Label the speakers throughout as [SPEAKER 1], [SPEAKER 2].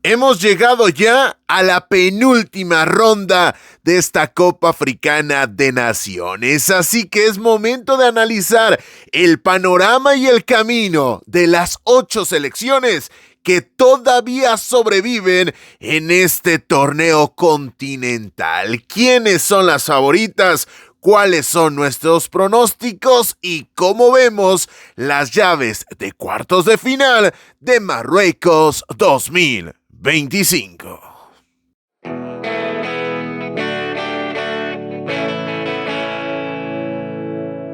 [SPEAKER 1] Hemos llegado ya a la penúltima ronda de esta Copa Africana de Naciones, así que es momento de analizar el panorama y el camino de las 8 selecciones que todavía sobreviven en este torneo continental. ¿Quiénes son las favoritas? ¿Cuáles son nuestros pronósticos? Y cómo vemos las llaves de cuartos de final de Marruecos 2025.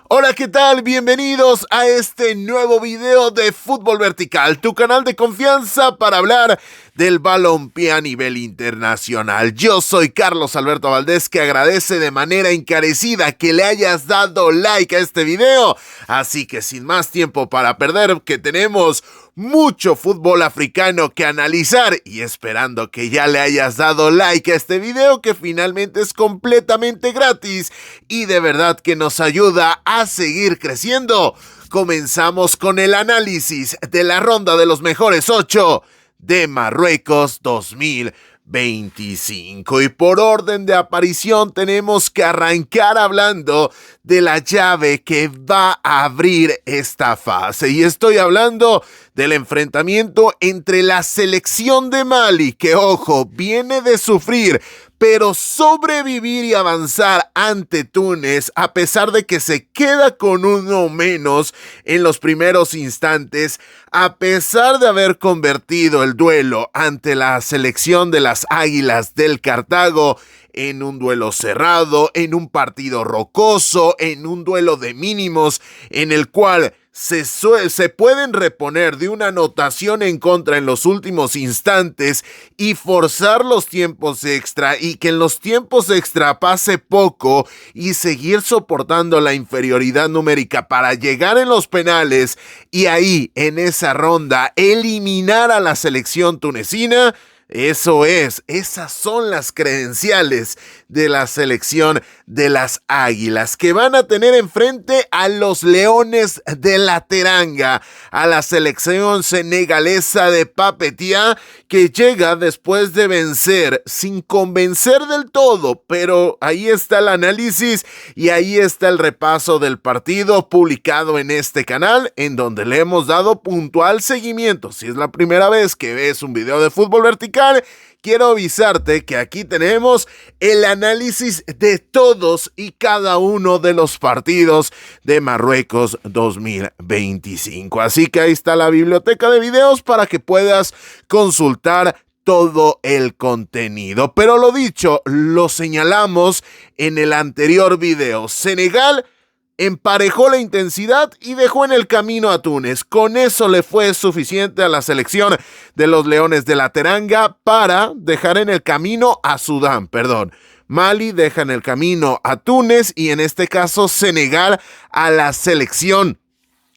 [SPEAKER 1] Hola, ¿qué tal? Bienvenidos a este nuevo video de Fútbol Vertical, tu canal de confianza para hablar del balompié a nivel internacional. Yo soy Carlos Alberto Valdés, que agradece de manera encarecida que le hayas dado like a este video. Así que sin más tiempo para perder, que tenemos mucho fútbol africano que analizar, y esperando que ya le hayas dado like a este video, que finalmente es completamente gratis y de verdad que nos ayuda a seguir creciendo. Comenzamos con el análisis de la ronda de los mejores 8 de Marruecos 2025. Y por orden de aparición tenemos que arrancar hablando de la llave que va a abrir esta fase. Y estoy hablando del enfrentamiento entre la selección de Mali, que ojo, viene de sufrir, pero sobrevivir y avanzar ante Túnez, a pesar de que se queda con uno menos en los primeros instantes, a pesar de haber convertido el duelo ante la selección de las Águilas del Cartago en un duelo cerrado, en un partido rocoso, en un duelo de mínimos, en el cual se pueden reponer de una anotación en contra en los últimos instantes y forzar los tiempos extra, y que en los tiempos extra pase poco y seguir soportando la inferioridad numérica para llegar en los penales y ahí en esa ronda eliminar a la selección tunecina. Esas son las credenciales de la selección de las Águilas, que van a tener enfrente a los Leones de la Teranga, a la selección senegalesa de Pape Thiaw, que llega después de vencer, sin convencer del todo, pero ahí está el análisis y ahí está el repaso del partido publicado en este canal, en donde le hemos dado puntual seguimiento. Si es la primera vez que ves un video de Fútbol Vertical, quiero avisarte que aquí tenemos el análisis de todos y cada uno de los partidos de Marruecos 2025. Así que ahí está la biblioteca de videos para que puedas consultar todo el contenido. Pero lo dicho, lo señalamos en el anterior video. Senegal emparejó la intensidad y dejó en el camino a Túnez. Con eso le fue suficiente a la selección de los Leones de la Teranga para dejar en el camino a Sudán, Mali deja en el camino a Túnez, y en este caso Senegal a la selección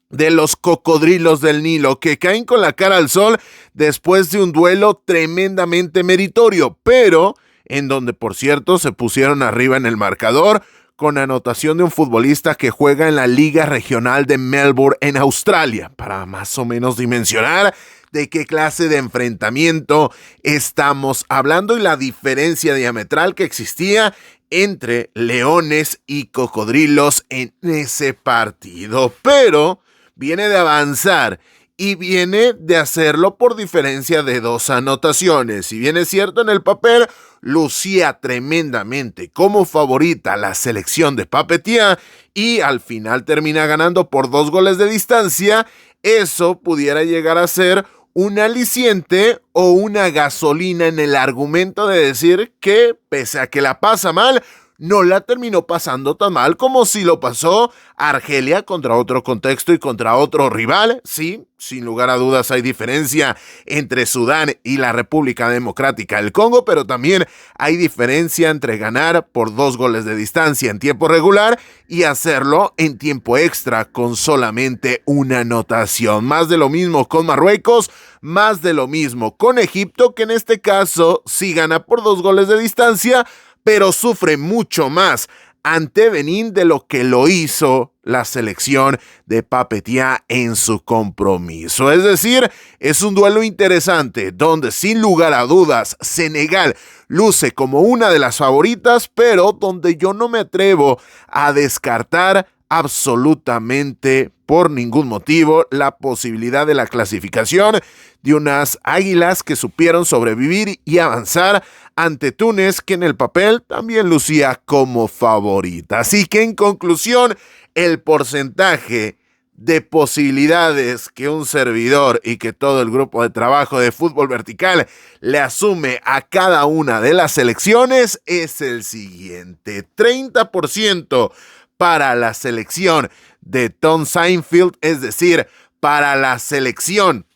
[SPEAKER 1] de los Cocodrilos del Nilo, que caen con la cara al sol después de un duelo tremendamente meritorio, pero en donde, por cierto, se pusieron arriba en el marcador con anotación de un futbolista que juega en la Liga Regional de Melbourne en Australia, para más o menos dimensionar de qué clase de enfrentamiento estamos hablando y la diferencia diametral que existía entre Leones y Cocodrilos en ese partido. Pero viene de avanzar y viene de hacerlo por diferencia de 2 anotaciones. Si bien es cierto, en el papel lucía tremendamente como favorita la selección de Pape Thiaw y al final termina ganando por 2 goles de distancia, eso pudiera llegar a ser un aliciente o una gasolina en el argumento de decir que, pese a que la pasa mal, no la terminó pasando tan mal como si lo pasó Argelia contra otro contexto y contra otro rival. Sí, sin lugar a dudas hay diferencia entre Sudán y la República Democrática del Congo, pero también hay diferencia entre ganar por 2 goles de distancia en tiempo regular y hacerlo en tiempo extra con solamente una anotación. Más de lo mismo con Marruecos, más de lo mismo con Egipto, que en este caso sí gana por 2 goles de distancia, pero sufre mucho más ante Benín de lo que lo hizo la selección de Papetia en su compromiso. Es decir, es un duelo interesante donde sin lugar a dudas Senegal luce como una de las favoritas, pero donde yo no me atrevo a descartar absolutamente por ningún motivo la posibilidad de la clasificación de unas águilas que supieron sobrevivir y avanzar ante Túnez, que en el papel también lucía como favorita. Así que en conclusión, el porcentaje de posibilidades que un servidor y que todo el grupo de trabajo de Fútbol Vertical le asume a cada una de las selecciones es el siguiente: 30% para la selección de Tom Seinfeld, es decir, para la selección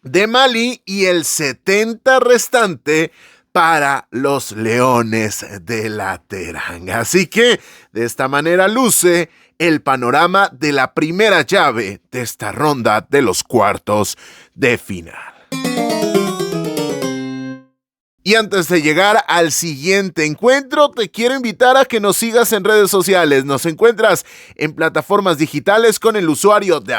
[SPEAKER 1] de Mali, y el 70% restante para los Leones de la Teranga. Así que de esta manera luce el panorama de la primera llave de esta ronda de los cuartos de final. Y antes de llegar al siguiente encuentro, te quiero invitar a que nos sigas en redes sociales. Nos encuentras en plataformas digitales con el usuario de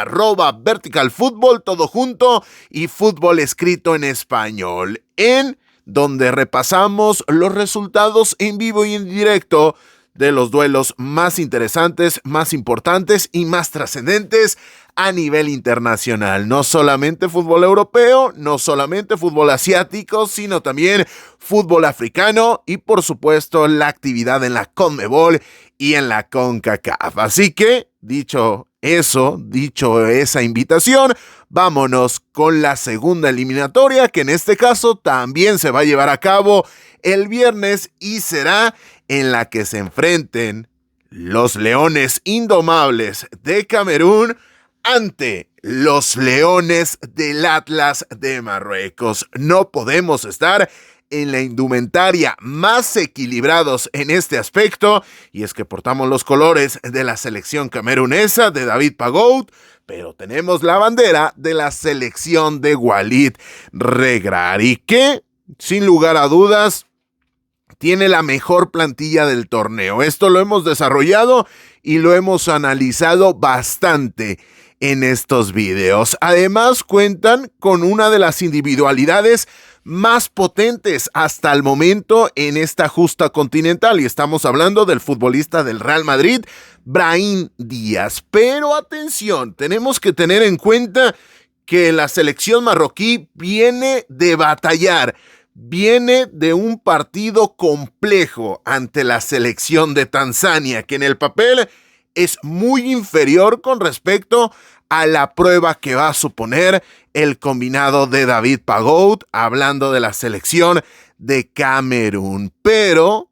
[SPEAKER 1] @verticalfutbol, todo junto, y fútbol escrito en español, en donde repasamos los resultados en vivo y en directo de los duelos más interesantes, más importantes y más trascendentes a nivel internacional. No solamente fútbol europeo, no solamente fútbol asiático, sino también fútbol africano y por supuesto la actividad en la CONMEBOL y en la CONCACAF. Así que, dicho esa invitación, vámonos con la segunda eliminatoria, que en este caso también se va a llevar a cabo el viernes y será en la que se enfrenten los Leones Indomables de Camerún ante los Leones del Atlas de Marruecos. No podemos estar en la indumentaria más equilibrados en este aspecto, y es que portamos los colores de la selección camerunesa de David Pagou, pero tenemos la bandera de la selección de Walid Regragui, que sin lugar a dudas tiene la mejor plantilla del torneo. Esto lo hemos desarrollado y lo hemos analizado bastante en estos videos. Además, cuentan con una de las individualidades más potentes hasta el momento en esta justa continental, y estamos hablando del futbolista del Real Madrid, Brahim Díaz. Pero atención, tenemos que tener en cuenta que la selección marroquí viene de batallar, viene de un partido complejo ante la selección de Tanzania, que en el papel es muy inferior con respecto a la prueba que va a suponer el combinado de David Pagou, hablando de la selección de Camerún. Pero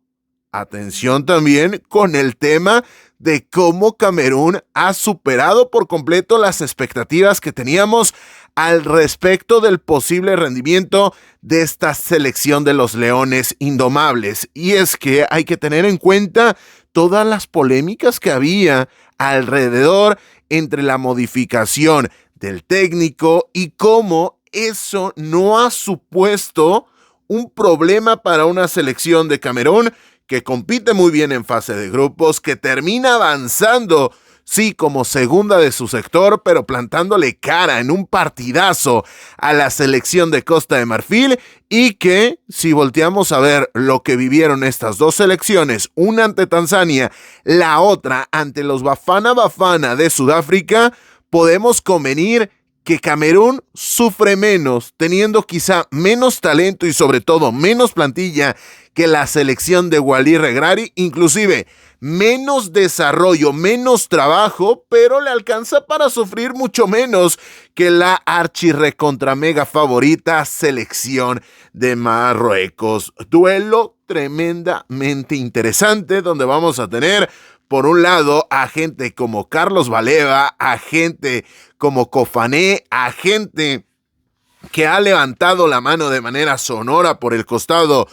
[SPEAKER 1] atención también con el tema de cómo Camerún ha superado por completo las expectativas que teníamos al respecto del posible rendimiento de esta selección de los Leones Indomables. Y es que hay que tener en cuenta todas las polémicas que había alrededor entre la modificación del técnico y cómo eso no ha supuesto un problema para una selección de Camerún que compite muy bien en fase de grupos, que termina avanzando, sí, como segunda de su sector, pero plantándole cara en un partidazo a la selección de Costa de Marfil, y que, si volteamos a ver lo que vivieron estas dos selecciones, una ante Tanzania, la otra ante los Bafana Bafana de Sudáfrica, podemos convenir que Camerún sufre menos, teniendo quizá menos talento y sobre todo menos plantilla que la selección de Walid Regragui, inclusive menos desarrollo, menos trabajo, pero le alcanza para sufrir mucho menos que la archirrecontra mega favorita selección de Marruecos. Duelo tremendamente interesante, donde vamos a tener por un lado a gente como Carlos Baleba, a gente como Kofané, a gente que ha levantado la mano de manera sonora por el costado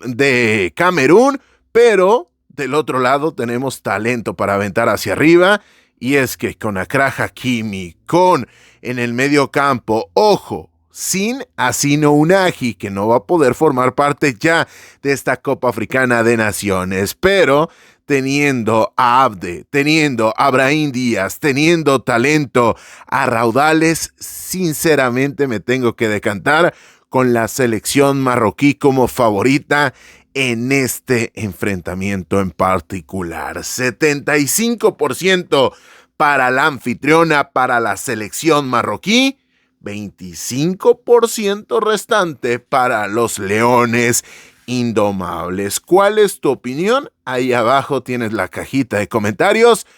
[SPEAKER 1] de Camerún, pero del otro lado tenemos talento para aventar hacia arriba, y es que con Achraf Hakimi, con en el medio campo, ojo, sin Asino Unahi, que no va a poder formar parte ya de esta Copa Africana de Naciones, pero teniendo a Abde, teniendo a Brahim Díaz, teniendo talento a raudales, sinceramente me tengo que decantar con la selección marroquí como favorita en este enfrentamiento en particular. 75% para la anfitriona, para la selección marroquí, 25% restante para los leones indomables. ¿Cuál es tu opinión? Ahí abajo tienes la cajita de comentarios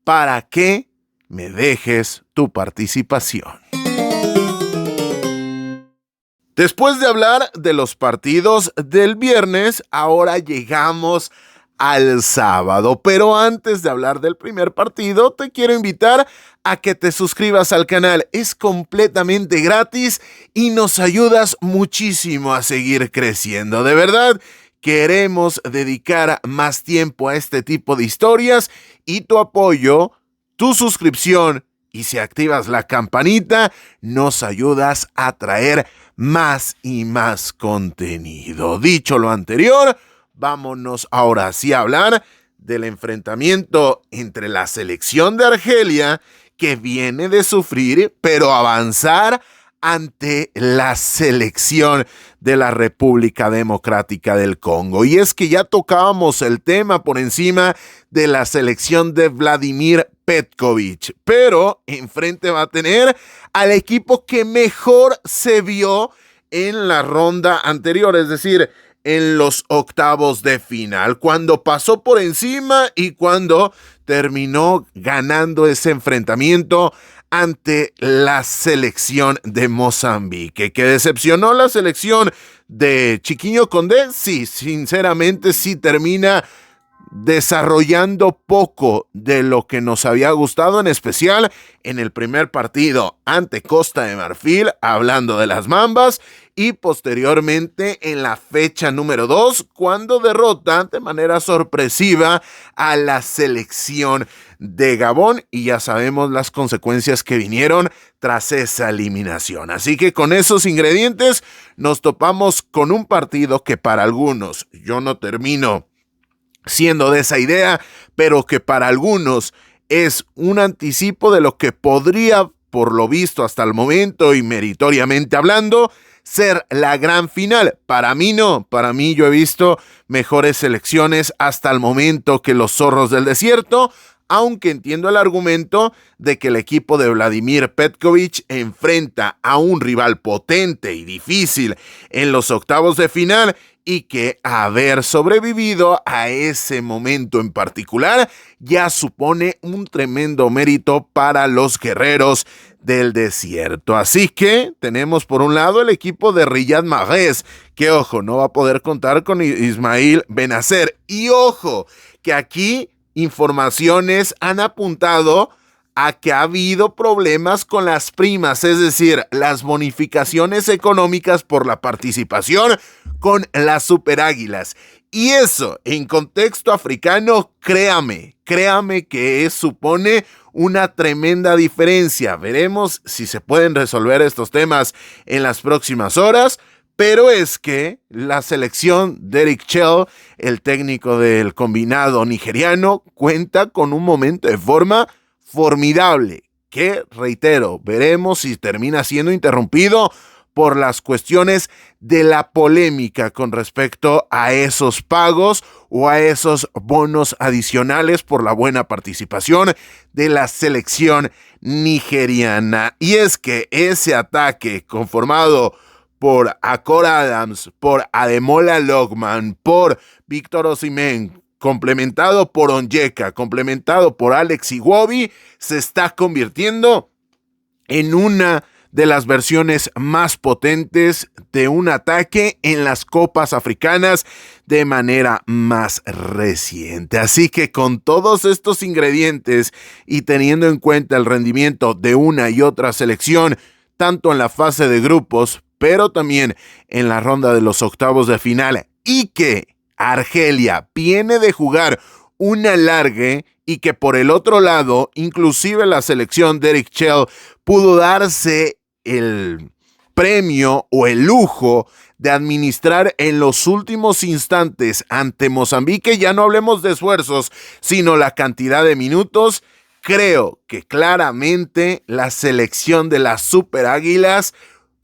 [SPEAKER 1] para que me dejes tu participación. Después de hablar de los partidos del viernes, ahora llegamos al sábado. Pero antes de hablar del primer partido, te quiero invitar a que te suscribas al canal. Es completamente gratis y nos ayudas muchísimo a seguir creciendo. De verdad, queremos dedicar más tiempo a este tipo de historias y tu apoyo, tu suscripción y si activas la campanita, nos ayudas a traer más y más contenido. Dicho lo anterior, vámonos ahora sí a hablar del enfrentamiento entre la selección de Argelia, que viene de sufrir, pero avanzar ante la selección de la República Democrática del Congo. Y es que ya tocábamos el tema por encima de la selección de Vladimir Petkovic, pero enfrente va a tener al equipo que mejor se vio en la ronda anterior, es decir, en los octavos de final, cuando pasó por encima y cuando terminó ganando ese enfrentamiento ante la selección de Mozambique. ¿Que decepcionó la selección de Chiquinho Condé? Sí, sinceramente sí termina desarrollando poco de lo que nos había gustado, en especial en el primer partido ante Costa de Marfil, hablando de las Mambas, y posteriormente en la fecha número 2, cuando derrota de manera sorpresiva a la selección de Gabón, y ya sabemos las consecuencias que vinieron tras esa eliminación. Así que con esos ingredientes nos topamos con un partido que para algunos, yo no termino siendo de esa idea, pero que para algunos es un anticipo de lo que podría, por lo visto hasta el momento y meritoriamente hablando, ser la gran final. Para mí no, para mí yo he visto mejores selecciones hasta el momento que los Zorros del Desierto, aunque entiendo el argumento de que el equipo de Vladimir Petkovic enfrenta a un rival potente y difícil en los octavos de final y que haber sobrevivido a ese momento en particular ya supone un tremendo mérito para los guerreros del desierto. Así que tenemos por un lado el equipo de Riyad Mahrez, que ojo, no va a poder contar con Ismail Benacer. Y ojo, que aquí informaciones han apuntado a que ha habido problemas con las primas, es decir, las bonificaciones económicas por la participación con las Superáguilas. Y eso, en contexto africano, créame que supone una tremenda diferencia. Veremos si se pueden resolver estos temas en las próximas horas, pero es que la selección de Eric Chell, el técnico del combinado nigeriano, cuenta con un momento de forma formidable, que, reitero, veremos si termina siendo interrumpido por las cuestiones de la polémica con respecto a esos pagos o a esos bonos adicionales por la buena participación de la selección nigeriana. Y es que ese ataque conformado por Akor Adams, por Ademola Lookman, por Víctor Osimhen, complementado por Onyeka, complementado por Alex Iwobi, se está convirtiendo en una de las versiones más potentes de un ataque en las copas africanas de manera más reciente. Así que con todos estos ingredientes y teniendo en cuenta el rendimiento de una y otra selección, tanto en la fase de grupos, pero también en la ronda de los octavos de final, y que Argelia viene de jugar un alargue y que por el otro lado, inclusive la selección de Eric Chell pudo darse el premio o el lujo de administrar en los últimos instantes ante Mozambique, ya no hablemos de esfuerzos, sino la cantidad de minutos, creo que claramente la selección de las Super Águilas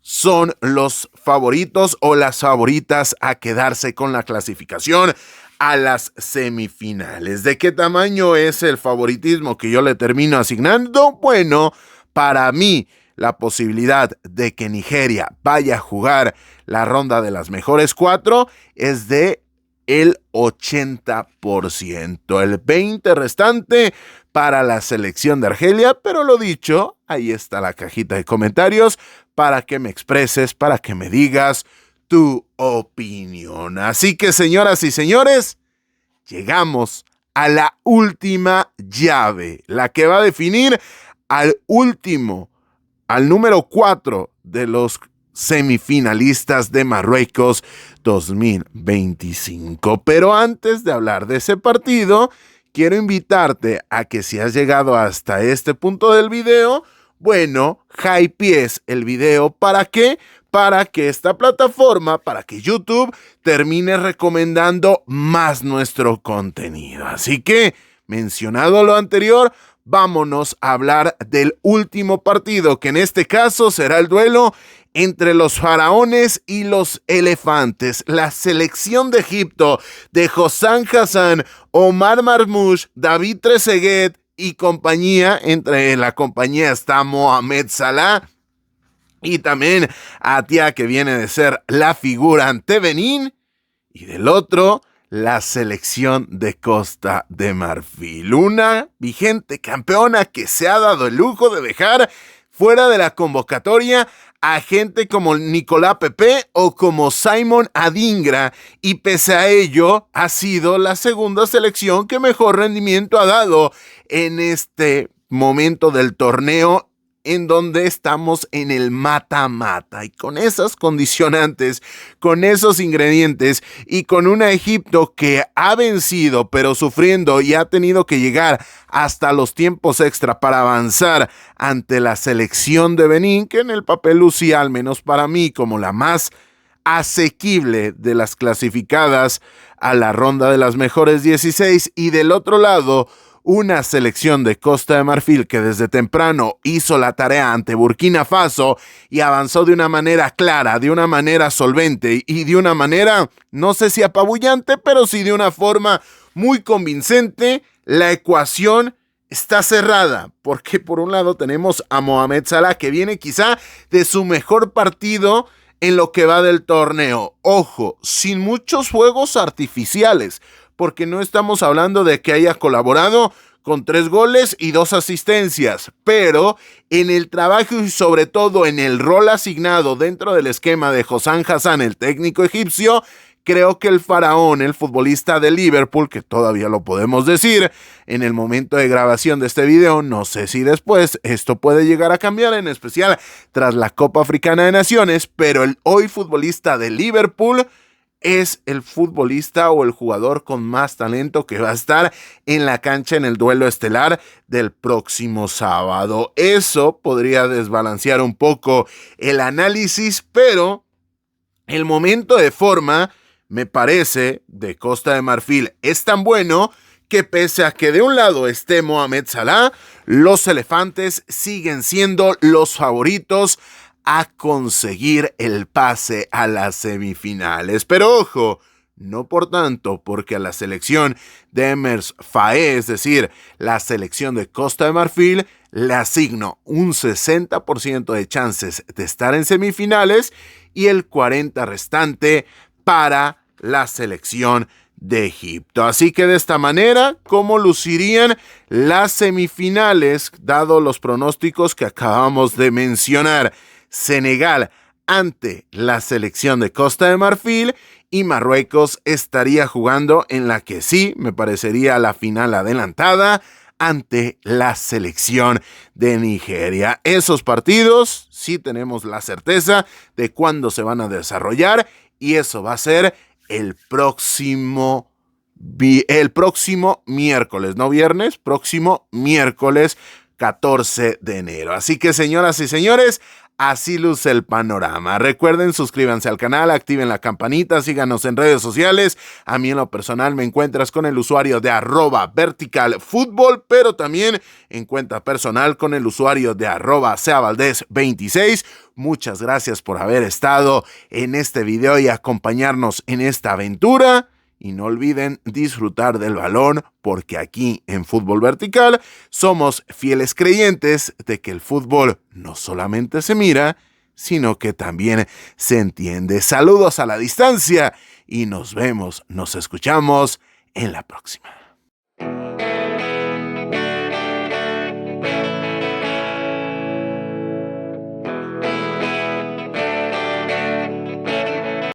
[SPEAKER 1] son los favoritos o las favoritas a quedarse con la clasificación a las semifinales. ¿De qué tamaño es el favoritismo que yo le termino asignando? Bueno, para mí, la posibilidad de que Nigeria vaya a jugar la ronda de las mejores 4 es de el 80%. El 20% restante para la selección de Argelia, pero lo dicho, ahí está la cajita de comentarios para que me expreses, para que me digas tu opinión. Así que, señoras y señores, llegamos a la última llave, la que va a definir al número 4 de los semifinalistas de Marruecos 2025. Pero antes de hablar de ese partido, quiero invitarte a que si has llegado hasta este punto del video, bueno, hypees el video. ¿Para qué? Para que esta plataforma, para que YouTube termine recomendando más nuestro contenido. Así que, mencionado lo anterior, vámonos a hablar del último partido, que en este caso será el duelo entre los faraones y los elefantes. La selección de Egipto de Hossam Hassan, Omar Marmoush, David Trezeguet y compañía. Entre la compañía está Mohamed Salah y también Atia, que viene de ser la figura ante Benín. Y del otro, la selección de Costa de Marfil, una vigente campeona que se ha dado el lujo de dejar fuera de la convocatoria a gente como Nicolás Pepe o como Simon Adingra, y pese a ello ha sido la segunda selección que mejor rendimiento ha dado en este momento del torneo, en donde estamos en el mata-mata, y con esas condicionantes, con esos ingredientes y con una Egipto que ha vencido pero sufriendo y ha tenido que llegar hasta los tiempos extra para avanzar ante la selección de Benín, que en el papel lucía, al menos para mí, como la más asequible de las clasificadas a la ronda de las mejores 16, y del otro lado, una selección de Costa de Marfil que desde temprano hizo la tarea ante Burkina Faso y avanzó de una manera clara, de una manera solvente y de una manera, no sé si apabullante, pero sí de una forma muy convincente. La ecuación está cerrada, porque por un lado tenemos a Mohamed Salah, que viene quizá de su mejor partido en lo que va del torneo. Ojo, sin muchos fuegos artificiales, porque no estamos hablando de que haya colaborado con 3 goles y 2 asistencias, pero en el trabajo y sobre todo en el rol asignado dentro del esquema de Hossam Hassan, el técnico egipcio, creo que el faraón, el futbolista de Liverpool, que todavía lo podemos decir en el momento de grabación de este video, no sé si después esto puede llegar a cambiar, en especial tras la Copa Africana de Naciones, pero el hoy futbolista de Liverpool es el futbolista o el jugador con más talento que va a estar en la cancha en el duelo estelar del próximo sábado. Eso podría desbalancear un poco el análisis, pero el momento de forma, me parece, de Costa de Marfil es tan bueno que, pese a que de un lado esté Mohamed Salah, los elefantes siguen siendo los favoritos a conseguir el pase a las semifinales. Pero ojo, no por tanto, porque a la selección de Emers Faé, es decir, la selección de Costa de Marfil, le asigno un 60% de chances de estar en semifinales y el 40% restante para la selección de Egipto. Así que de esta manera, ¿cómo lucirían las semifinales, dado los pronósticos que acabamos de mencionar? Senegal ante la selección de Costa de Marfil, y Marruecos estaría jugando en la que sí me parecería la final adelantada ante la selección de Nigeria. Esos partidos sí tenemos la certeza de cuándo se van a desarrollar, y eso va a ser el próximo miércoles, no viernes, próximo miércoles 14 de enero. Así que, señoras y señores, Así luce el panorama. Recuerden, suscríbanse al canal, activen la campanita, síganos en redes sociales. A mí en lo personal me encuentras con el usuario de @verticalfutbol, pero también en cuenta personal con el usuario de @seavaldez26. Muchas gracias por haber estado en este video y acompañarnos en esta aventura. Y no olviden disfrutar del balón, porque aquí en Fútbol Vertical somos fieles creyentes de que el fútbol no solamente se mira, sino que también se entiende. Saludos a la distancia y nos vemos, nos escuchamos en la próxima.